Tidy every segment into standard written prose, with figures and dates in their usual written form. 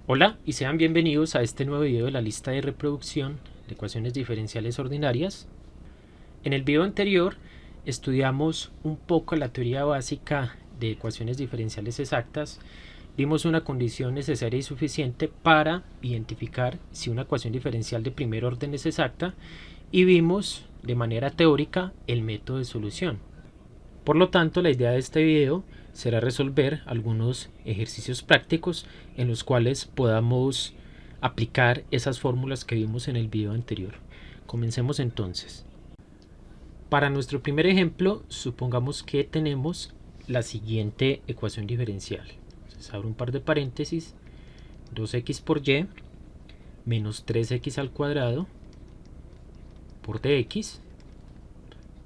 Hola y sean bienvenidos a este nuevo video de la lista de reproducción de ecuaciones diferenciales ordinarias. En el video anterior estudiamos un poco la teoría básica de ecuaciones diferenciales exactas. Vimos una condición necesaria y suficiente para identificar si una ecuación diferencial de primer orden es exacta y vimos de manera teórica el método de solución. Por lo tanto, la idea de este video será resolver algunos ejercicios prácticos en los cuales podamos aplicar esas fórmulas que vimos en el video anterior. Comencemos entonces. Para nuestro primer ejemplo, supongamos que tenemos la siguiente ecuación diferencial. Entonces abro un par de paréntesis, 2x por y menos 3x al cuadrado por dx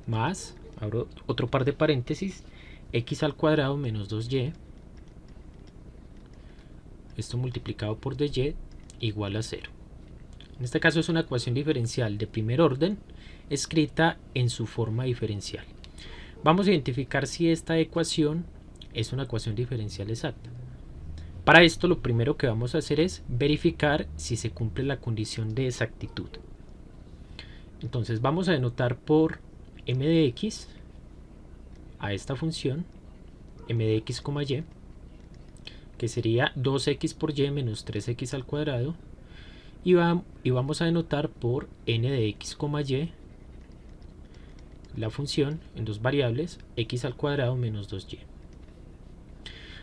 más, abro otro par de paréntesis, x al cuadrado menos 2y, esto multiplicado por dy igual a 0. En este caso es una ecuación diferencial de primer orden escrita en su forma diferencial. Vamos a identificar si esta ecuación es una ecuación diferencial exacta. Para esto lo primero que vamos a hacer es verificar si se cumple la condición de exactitud. Entonces vamos a denotar por m de x a esta función m de x, y, que sería 2x por y menos 3x al cuadrado, y vamos a denotar por n de x, y la función en dos variables x al cuadrado menos 2y.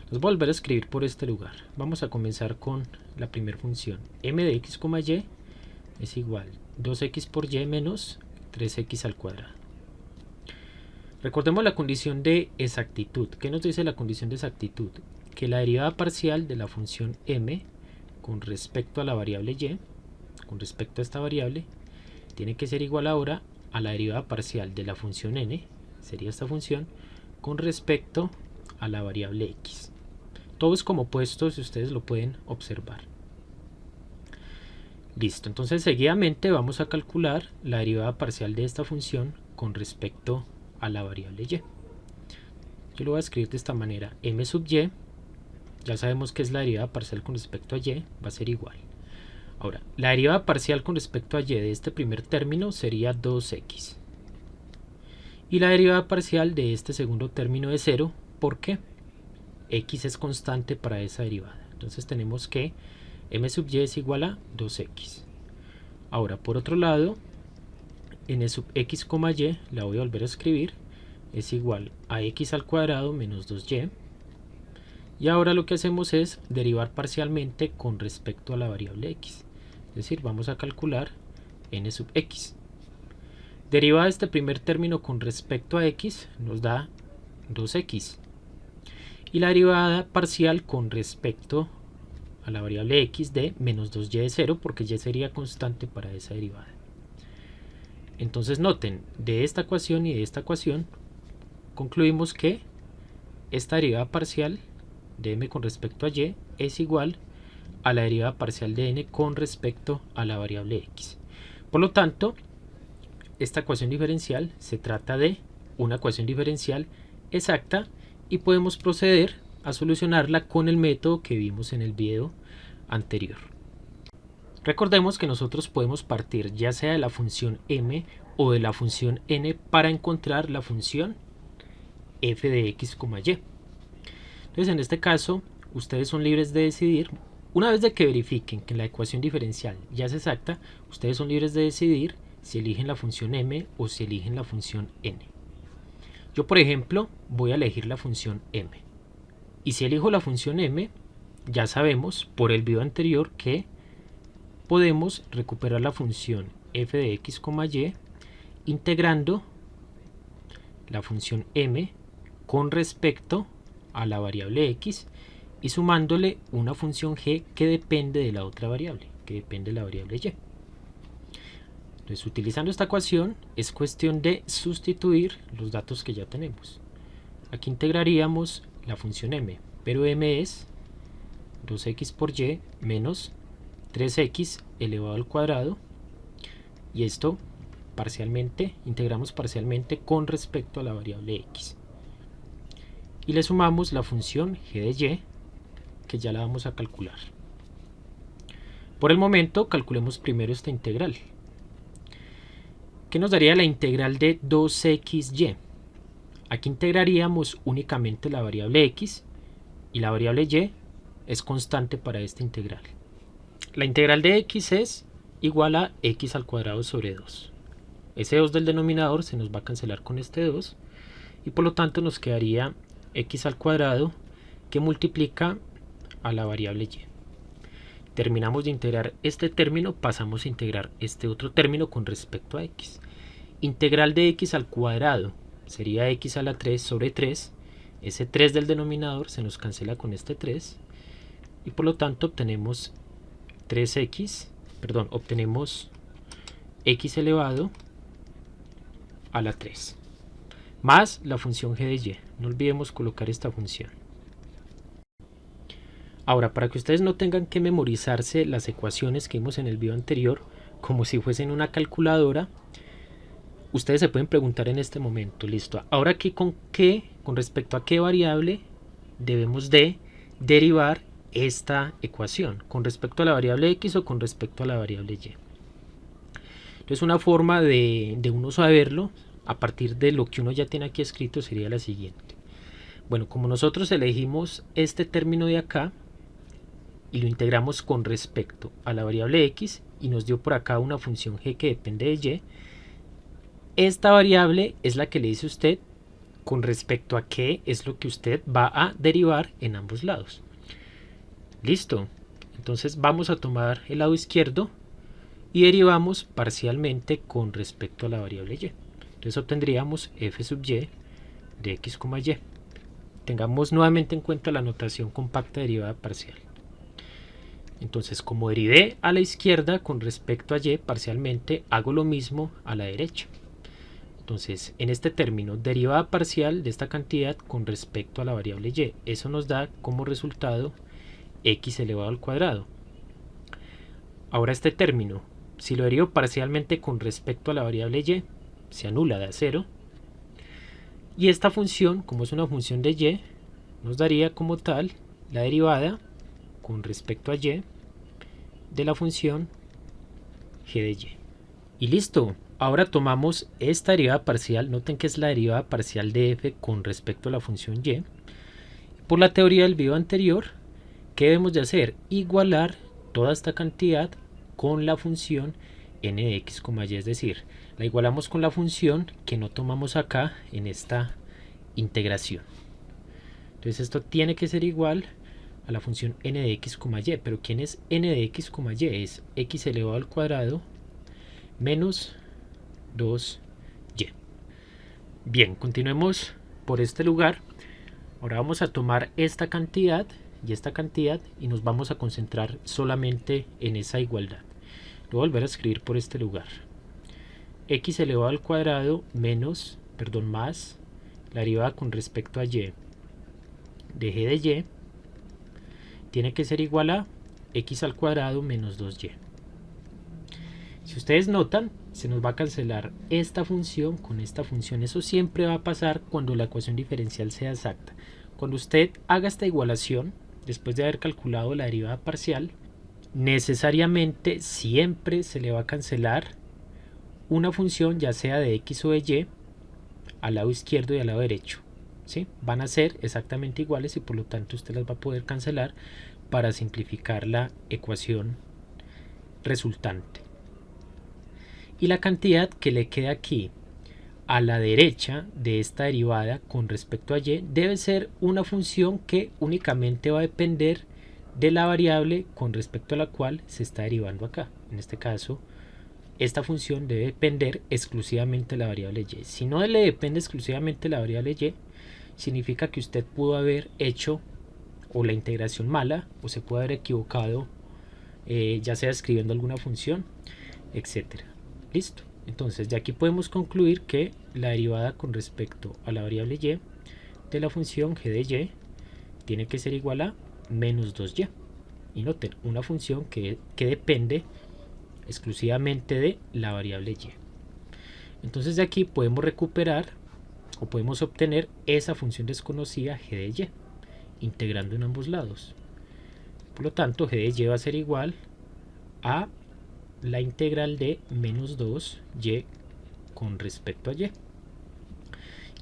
Los voy a volver a escribir por este lugar. Vamos a comenzar con la primera función. M de x, y es igual 2x por y menos 3x al cuadrado. Recordemos la condición de exactitud. ¿Qué nos dice la condición de exactitud? Que la derivada parcial de la función m con respecto a la variable y, con respecto a esta variable, tiene que ser igual ahora a la derivada parcial de la función n, sería esta función, con respecto a la variable x. Todo es como opuesto, si ustedes lo pueden observar. Listo, entonces seguidamente vamos a calcular la derivada parcial de esta función con respecto a la variable y. Yo lo voy a escribir de esta manera: m sub y, ya sabemos que es la derivada parcial con respecto a y, va a ser igual. Ahora, la derivada parcial con respecto a y de este primer término sería 2x. Y la derivada parcial de este segundo término es 0, porque x es constante para esa derivada. Entonces tenemos que m sub y es igual a 2x. Ahora, por otro lado, n sub x, y, la voy a volver a escribir, es igual a x al cuadrado menos 2y. Y ahora lo que hacemos es derivar parcialmente con respecto a la variable x. Es decir, vamos a calcular n sub x. Derivada de este primer término con respecto a x nos da 2x. Y la derivada parcial con respecto a la variable x de menos 2y de 0, porque y sería constante para esa derivada. Entonces noten, de esta ecuación y de esta ecuación concluimos que esta derivada parcial de m con respecto a y es igual a la derivada parcial de n con respecto a la variable x. Por lo tanto, esta ecuación diferencial se trata de una ecuación diferencial exacta y podemos proceder a solucionarla con el método que vimos en el video anterior. Recordemos que nosotros podemos partir ya sea de la función m o de la función n para encontrar la función f de x, y. Entonces, en este caso, ustedes son libres de decidir. Una vez de que verifiquen que la ecuación diferencial ya es exacta, ustedes son libres de decidir si eligen la función m o si eligen la función n. Yo, por ejemplo, voy a elegir la función m. Y si elijo la función m, ya sabemos por el video anterior que podemos recuperar la función f de x, y integrando la función m con respecto a la variable x y sumándole una función g que depende de la otra variable, que depende de la variable y. Entonces, utilizando esta ecuación es cuestión de sustituir los datos que ya tenemos. Aquí integraríamos la función m, pero m es 2x por y menos 3x elevado al cuadrado, y esto integramos parcialmente con respecto a la variable x. Y le sumamos la función g de y, que ya la vamos a calcular. Por el momento calculemos primero esta integral. ¿Qué nos daría la integral de 2xy? Aquí integraríamos únicamente la variable x y la variable y es constante para esta integral. La integral de x es igual a x al cuadrado sobre 2. Ese 2 del denominador se nos va a cancelar con este 2 y por lo tanto nos quedaría x al cuadrado que multiplica a la variable y. Terminamos de integrar este término, pasamos a integrar este otro término con respecto a x. Integral de x al cuadrado sería x a la 3 sobre 3. Ese 3 del denominador se nos cancela con este 3 y por lo tanto obtenemos obtenemos x elevado a la 3 más la función g de y. No olvidemos colocar esta función. Ahora, para que ustedes no tengan que memorizarse las ecuaciones que vimos en el video anterior como si fuesen una calculadora, ustedes se pueden preguntar en este momento, listo, ahora aquí con respecto a qué variable debemos de derivar esta ecuación, con respecto a la variable x o con respecto a la variable y. Entonces una forma de uno saberlo a partir de lo que uno ya tiene aquí escrito sería la siguiente. Bueno, como nosotros elegimos este término de acá y lo integramos con respecto a la variable x y nos dio por acá una función g que depende de y, esta variable es la que le dice usted con respecto a qué es lo que usted va a derivar en ambos lados. Listo. Entonces vamos a tomar el lado izquierdo y derivamos parcialmente con respecto a la variable y. Entonces obtendríamos f sub y de x, y. Tengamos nuevamente en cuenta la notación compacta derivada parcial. Entonces, como derivé a la izquierda con respecto a y parcialmente, hago lo mismo a la derecha. Entonces, en este término, derivada parcial de esta cantidad con respecto a la variable y. Eso nos da como resultado x elevado al cuadrado. Ahora este término, si lo derivo parcialmente con respecto a la variable y, se anula, da 0. Y esta función, como es una función de y, nos daría como tal la derivada con respecto a y de la función g de y. Y listo. Ahora tomamos esta derivada parcial, noten que es la derivada parcial de f con respecto a la función y. Por la teoría del video anterior, ¿qué debemos de hacer? Igualar toda esta cantidad con la función n de x, y, es decir, la igualamos con la función que no tomamos acá en esta integración. Entonces esto tiene que ser igual a la función n de x, y, pero ¿quién es n de x, y? Es x elevado al cuadrado menos 2y. Bien, continuemos por este lugar. Ahora vamos a tomar esta cantidad y nos vamos a concentrar solamente en esa igualdad. Lo voy a volver a escribir por este lugar. X elevado al cuadrado más la derivada con respecto a y de g de y tiene que ser igual a x al cuadrado menos 2y. Si ustedes notan, se nos va a cancelar esta función con esta función. Eso siempre va a pasar cuando la ecuación diferencial sea exacta. Cuando usted haga esta igualación, después de haber calculado la derivada parcial, necesariamente siempre se le va a cancelar una función, ya sea de x o de y, al lado izquierdo y al lado derecho. ¿Sí? Van a ser exactamente iguales y por lo tanto usted las va a poder cancelar para simplificar la ecuación resultante. Y la cantidad que le queda aquí a la derecha de esta derivada con respecto a y debe ser una función que únicamente va a depender de la variable con respecto a la cual se está derivando acá. En este caso, esta función debe depender exclusivamente de la variable y. Si no le depende exclusivamente de la variable y, significa que usted pudo haber hecho o la integración mala o se puede haber equivocado, ya sea escribiendo alguna función, etcétera. Listo. Entonces de aquí podemos concluir que la derivada con respecto a la variable y de la función g de y tiene que ser igual a menos 2y. Y noten, una función que depende exclusivamente de la variable y. Entonces de aquí podemos recuperar o podemos obtener esa función desconocida g de y, integrando en ambos lados. Por lo tanto, g de y va a ser igual a la integral de menos 2y con respecto a y.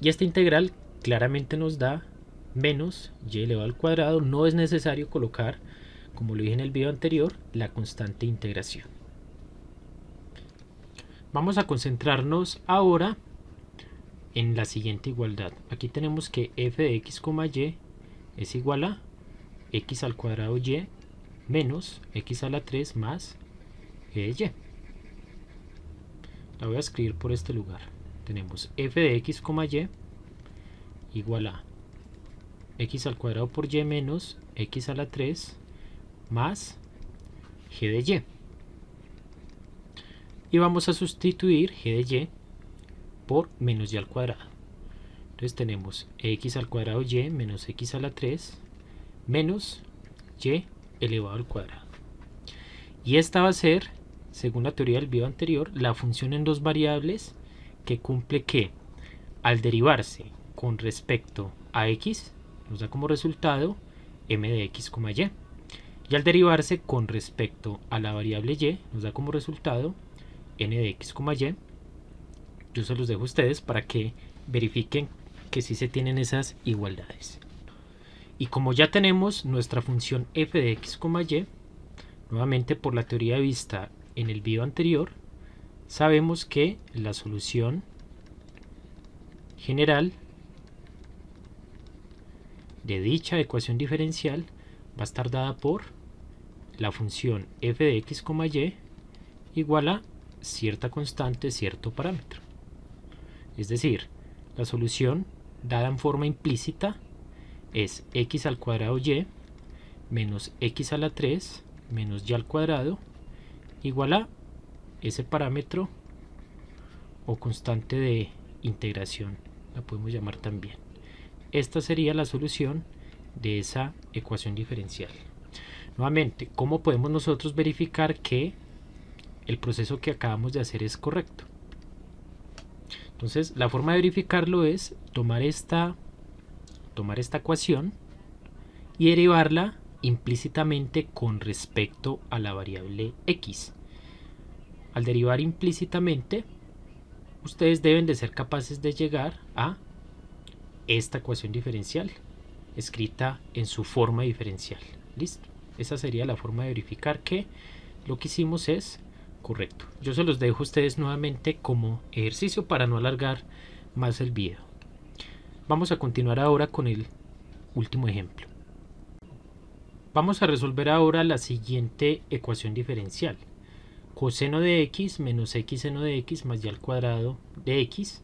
Y esta integral claramente nos da menos y elevado al cuadrado. No es necesario colocar, como lo dije en el video anterior, la constante de integración. Vamos a concentrarnos ahora en la siguiente igualdad. Aquí tenemos que f de x, y es igual a x al cuadrado y menos x a la 3 más g de y. La voy a escribir por este lugar. Tenemos f de x, y igual a x al cuadrado por y menos x a la 3 más g de y. Y vamos a sustituir g de y por menos y al cuadrado. Entonces tenemos x al cuadrado y menos x a la 3 menos y elevado al cuadrado. Y esta va a ser, según la teoría del video anterior, la función en dos variables que cumple que al derivarse con respecto a x nos da como resultado m de x, y. Y al derivarse con respecto a la variable y nos da como resultado n de x, y. Yo se los dejo a ustedes para que verifiquen que sí se tienen esas igualdades. Y como ya tenemos nuestra función f de x, y, nuevamente por la teoría vista en el video anterior, sabemos que la solución general de dicha ecuación diferencial va a estar dada por la función f de x, y igual a cierta constante, cierto parámetro. Es decir, la solución dada en forma implícita es x al cuadrado y menos x a la 3 menos y al cuadrado igual a ese parámetro o constante de integración, la podemos llamar también. Esta sería la solución de esa ecuación diferencial. Nuevamente, ¿cómo podemos nosotros verificar que el proceso que acabamos de hacer es correcto? Entonces, la forma de verificarlo es tomar esta ecuación y derivarla implícitamente con respecto a la variable x. Al derivar implícitamente, ustedes deben de ser capaces de llegar a esta ecuación diferencial escrita en su forma diferencial. ¿Listo? Esa sería la forma de verificar que lo que hicimos es correcto. Yo se los dejo a ustedes nuevamente como ejercicio para no alargar más el video. Vamos a continuar ahora con el último ejemplo. Vamos a resolver ahora la siguiente ecuación diferencial. Coseno de x menos x seno de x más y al cuadrado de x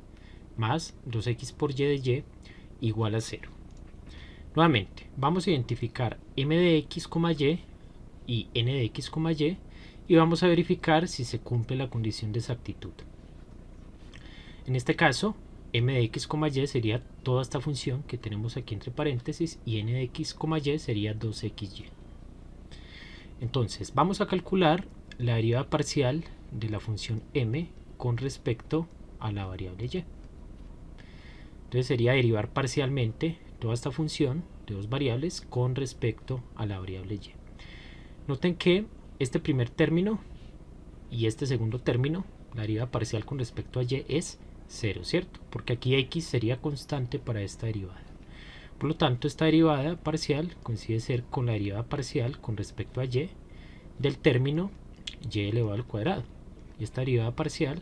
más 2x por y de y igual a 0. Nuevamente, vamos a identificar m de x, y n de x, y vamos a verificar si se cumple la condición de exactitud. En este caso, m de x, y sería toda esta función que tenemos aquí entre paréntesis y n de x, y sería 2xy. Entonces, vamos a calcular la derivada parcial de la función m con respecto a la variable y. Entonces sería derivar parcialmente toda esta función de dos variables con respecto a la variable y. Noten que este primer término y este segundo término, la derivada parcial con respecto a y es 0, ¿cierto? Porque aquí x sería constante para esta derivada. Por lo tanto, esta derivada parcial coincide ser con la derivada parcial con respecto a y del término y elevado al cuadrado. Y esta derivada parcial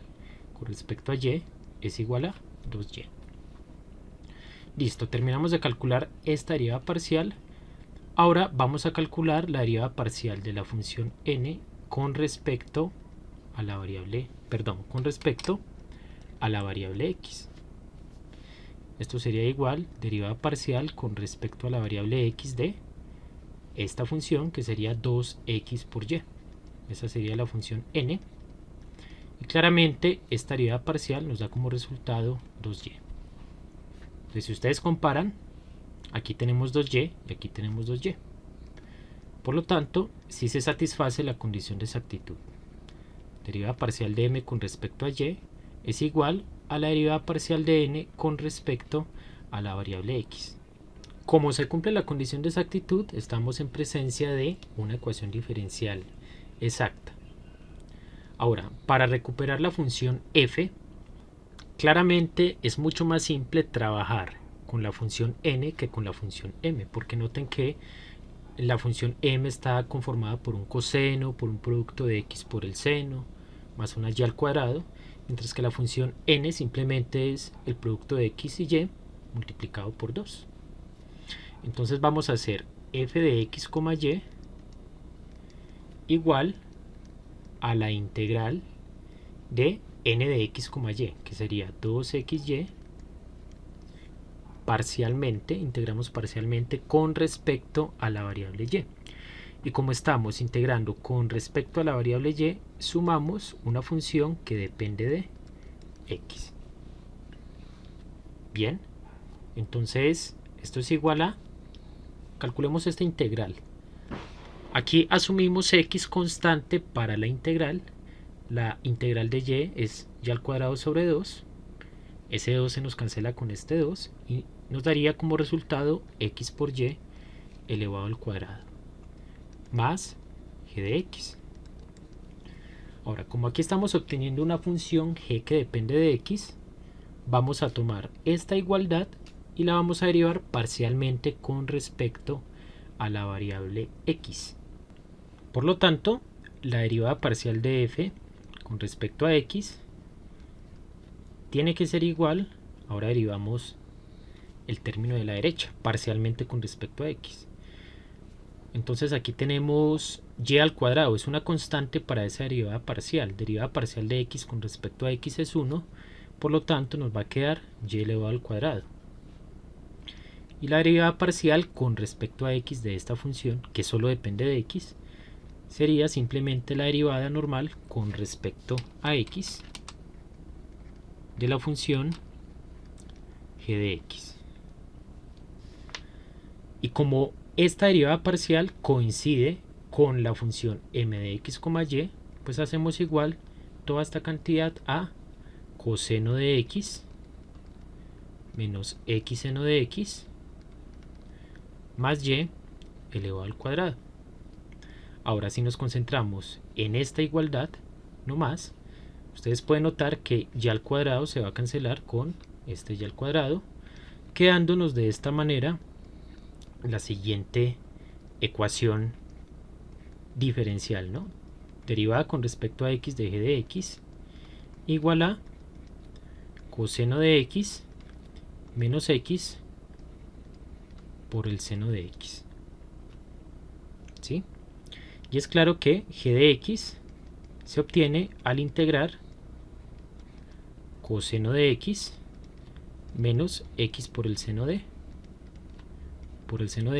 con respecto a y es igual a 2y. Listo, terminamos de calcular esta derivada parcial. Ahora vamos a calcular la derivada parcial de la función n con respecto a la variable, x. Esto sería igual derivada parcial con respecto a la variable x de esta función, que sería 2x por y. Esa sería la función n. Y claramente esta derivada parcial nos da como resultado 2y. Entonces, si ustedes comparan, aquí tenemos 2y y aquí tenemos 2y. Por lo tanto, sí se satisface la condición de exactitud. Derivada parcial de m con respecto a y es igual a la derivada parcial de n con respecto a la variable x. Como se cumple la condición de exactitud, estamos en presencia de una ecuación diferencial exacta. Ahora, para recuperar la función f, claramente es mucho más simple trabajar con la función n que con la función m, porque noten que la función m está conformada por un coseno, por un producto de x por el seno, más una y al cuadrado, mientras que la función n simplemente es el producto de x y y multiplicado por 2. Entonces vamos a hacer f de x, y igual a la integral de n de x, y, que sería 2xy parcialmente, integramos parcialmente con respecto a la variable y. Y como estamos integrando con respecto a la variable y, sumamos una función que depende de x. Bien, entonces esto es igual a, calculemos esta integral. Aquí asumimos x constante para la integral de y es y al cuadrado sobre 2, ese 2 se nos cancela con este 2 y nos daría como resultado x por y elevado al cuadrado más g de x. Ahora, como aquí estamos obteniendo una función g que depende de x, vamos a tomar esta igualdad y la vamos a derivar parcialmente con respecto a la variable x. Por lo tanto, la derivada parcial de f con respecto a x tiene que ser igual, ahora derivamos el término de la derecha, parcialmente con respecto a x. Entonces aquí tenemos y al cuadrado, es una constante para esa derivada parcial de x con respecto a x es 1, por lo tanto nos va a quedar y elevado al cuadrado. Y la derivada parcial con respecto a x de esta función, que solo depende de x, sería simplemente la derivada normal con respecto a x de la función g de x. Y como esta derivada parcial coincide con la función m de x, y, pues hacemos igual toda esta cantidad a coseno de x menos x seno de x más y elevado al cuadrado. Ahora, si nos concentramos en esta igualdad, no más, ustedes pueden notar que y al cuadrado se va a cancelar con este y al cuadrado, quedándonos de esta manera la siguiente ecuación diferencial, ¿no? Derivada con respecto a x de g de x igual a coseno de x menos x por el seno de x. ¿Sí? Y es claro que g de x se obtiene al integrar coseno de x menos x por el seno de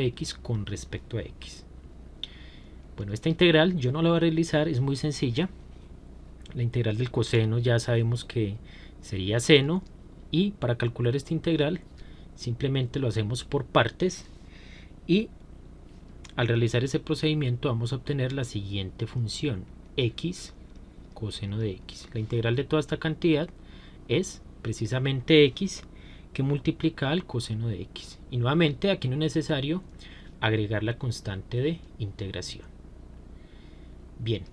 x con respecto a x. Bueno, esta integral yo no la voy a realizar, es muy sencilla. La integral del coseno ya sabemos que sería seno, y para calcular esta integral simplemente lo hacemos por partes, y al realizar ese procedimiento vamos a obtener la siguiente función, x coseno de x. La integral de toda esta cantidad es precisamente x que multiplica al coseno de x. Y nuevamente aquí no es necesario agregar la constante de integración. Bien,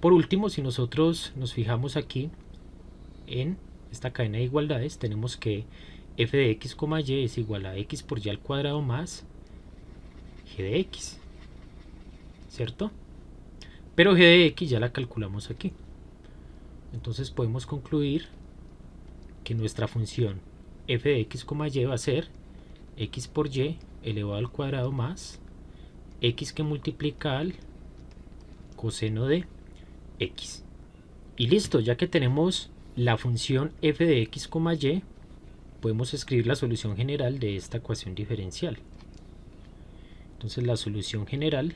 por último, si nosotros nos fijamos aquí en esta cadena de igualdades, tenemos que f de x, y es igual a x por y al cuadrado más g de x, ¿cierto? Pero g de x ya la calculamos aquí. Entonces podemos concluir que nuestra función f de x, y va a ser x por y elevado al cuadrado más x que multiplica al coseno de x. Y listo, ya que tenemos la función f de x, y, podemos escribir la solución general de esta ecuación diferencial. Entonces la solución general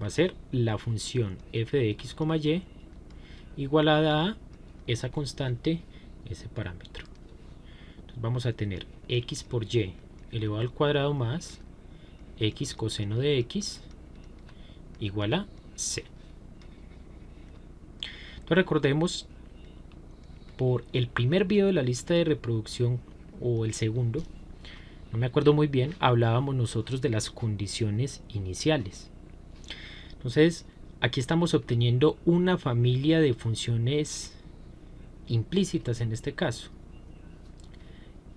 va a ser la función f de x, y igualada a esa constante, ese parámetro. Entonces vamos a tener x por y elevado al cuadrado más x coseno de x igual a c. Entonces recordemos, por el primer video de la lista de reproducción, o el segundo, no me acuerdo muy bien, hablábamos nosotros de las condiciones iniciales. Entonces, aquí estamos obteniendo una familia de funciones implícitas en este caso.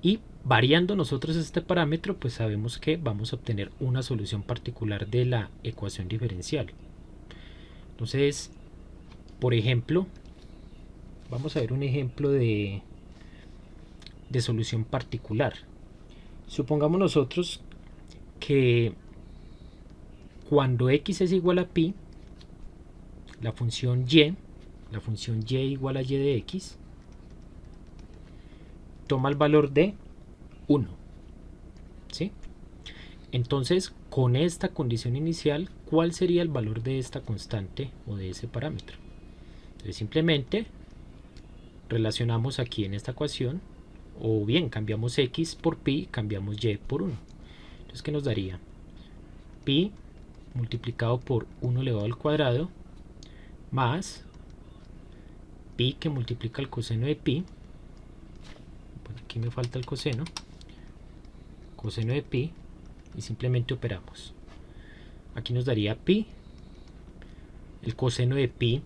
Y variando nosotros este parámetro, pues sabemos que vamos a obtener una solución particular de la ecuación diferencial. Entonces, por ejemplo, vamos a ver un ejemplo de solución particular. Supongamos nosotros que cuando x es igual a pi, la función y igual a y de x, toma el valor de 1. ¿Sí? Entonces, con esta condición inicial, ¿cuál sería el valor de esta constante o de ese parámetro? Entonces, simplemente relacionamos aquí en esta ecuación, o bien cambiamos x por pi, cambiamos y por 1. Entonces, ¿qué nos daría? Pi multiplicado por 1 elevado al cuadrado más pi que multiplica el coseno de pi. Pues aquí me falta el coseno de pi, y simplemente operamos. Aquí nos daría pi, el coseno de pi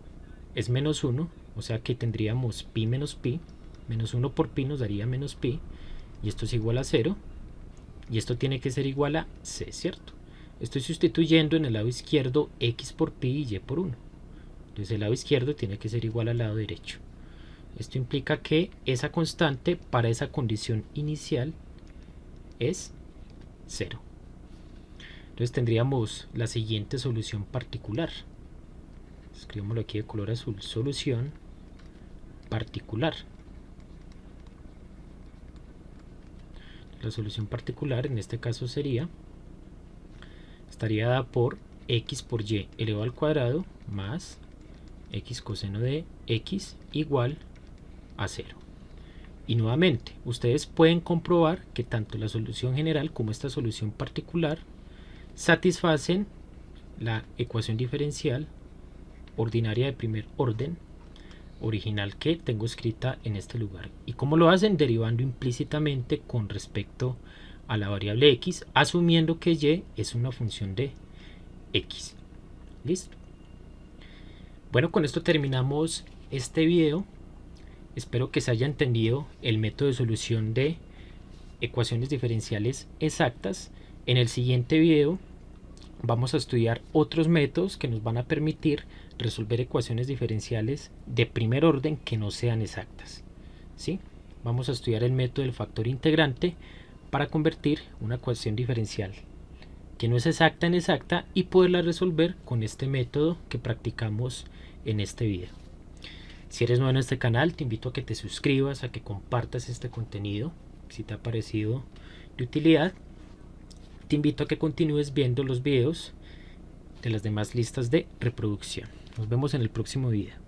es menos 1, o sea que tendríamos pi, menos 1 por pi nos daría menos pi, y esto es igual a 0, y esto tiene que ser igual a c, ¿cierto? Estoy sustituyendo en el lado izquierdo x por pi y y por 1. Entonces el lado izquierdo tiene que ser igual al lado derecho. Esto implica que esa constante para esa condición inicial es 0. Entonces tendríamos la siguiente solución particular. Escribámoslo aquí de color azul. Solución particular. La solución particular en este caso estaría dada por x por y elevado al cuadrado más x coseno de x igual a 0. Y nuevamente, ustedes pueden comprobar que tanto la solución general como esta solución particular satisfacen la ecuación diferencial ordinaria de primer orden original que tengo escrita en este lugar. ¿Y cómo lo hacen? Derivando implícitamente con respecto a la variable x, asumiendo que y es una función de x. ¿Listo? Bueno, con esto terminamos este video. Espero que se haya entendido el método de solución de ecuaciones diferenciales exactas. En el siguiente video vamos a estudiar otros métodos que nos van a permitir resolver ecuaciones diferenciales de primer orden que no sean exactas. ¿Sí? Vamos a estudiar el método del factor integrante para convertir una ecuación diferencial que no es exacta en exacta y poderla resolver con este método que practicamos en este video. Si eres nuevo en este canal, te invito a que te suscribas, a que compartas este contenido. Si te ha parecido de utilidad, te invito a que continúes viendo los videos de las demás listas de reproducción. Nos vemos en el próximo video.